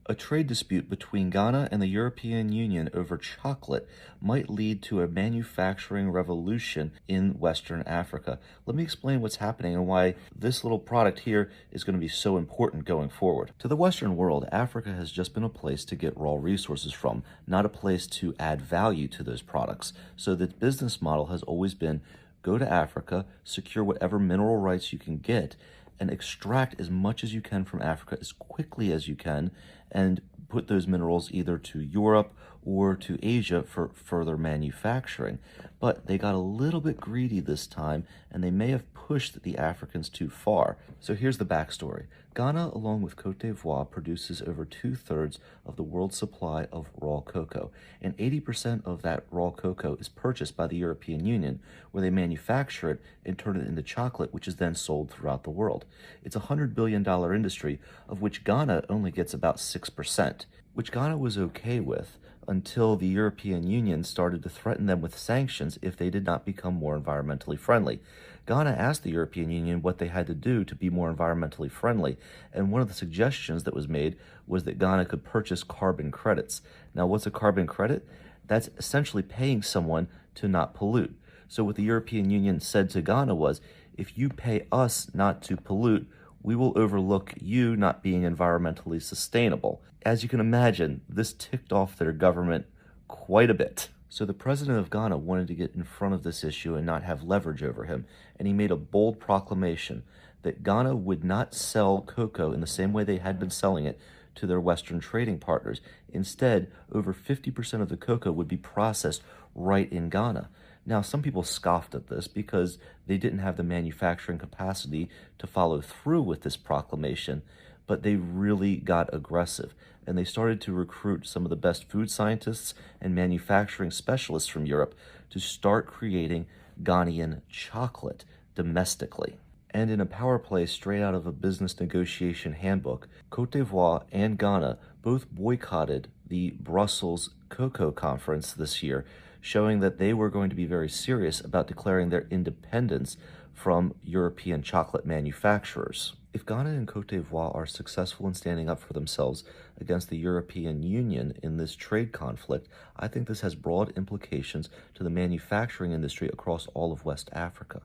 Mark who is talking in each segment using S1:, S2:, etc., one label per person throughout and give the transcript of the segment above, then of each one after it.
S1: A trade dispute between Ghana and the European Union over chocolate might lead to a manufacturing revolution in Western Africa. Let me explain what's happening and why this little product here is going to be so important going forward. To the Western world, Africa has just been a place to get raw resources from, not a place to add value to those products. So the business model has always been go to Africa, secure whatever mineral rights you can get, and extract as much as you can from Africa as quickly as you can and put those minerals either to Europe or to Asia for further manufacturing. But they got a little bit greedy this time, and they may have pushed the Africans too far. So here's the backstory. Ghana, along with Cote d'Ivoire, produces over 2/3 of the world's supply of raw cocoa, and 80% of that raw cocoa is purchased by the European Union, where they manufacture it and turn it into chocolate, which is then sold throughout the world. It's a $100 billion industry, of which Ghana only gets about 6%, which Ghana was okay with until the European Union started to threaten them with sanctions if they did not become more environmentally friendly. Ghana asked the European Union what they had to do to be more environmentally friendly, and one of the suggestions that was made was that Ghana could purchase carbon credits. Now, what's a carbon credit? That's essentially paying someone to not pollute. So what the European Union said to Ghana was, if you pay us not to pollute, we will overlook you not being environmentally sustainable. As you can imagine, this ticked off their government quite a bit. So the president of Ghana wanted to get in front of this issue and not have leverage over him, and he made a bold proclamation that Ghana would not sell cocoa in the same way they had been selling it to their Western trading partners. Instead, over 50% of the cocoa would be processed right in Ghana. Now, some people scoffed at this because they didn't have the manufacturing capacity to follow through with this proclamation, but they really got aggressive, and they started to recruit some of the best food scientists and manufacturing specialists from Europe to start creating Ghanaian chocolate domestically. And in a power play straight out of a business negotiation handbook, Cote d'Ivoire and Ghana both boycotted the Brussels Cocoa Conference this year, showing that they were going to be very serious about declaring their independence from European chocolate manufacturers. If Ghana and Cote d'Ivoire are successful in standing up for themselves against the European Union in this trade conflict, I think this has broad implications to the manufacturing industry across all of West Africa.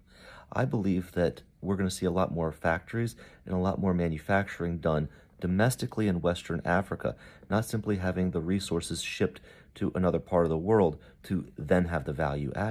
S1: I believe that we're going to see a lot more factories and a lot more manufacturing done domestically in Western Africa, not simply having the resources shipped to another part of the world to then have the value added.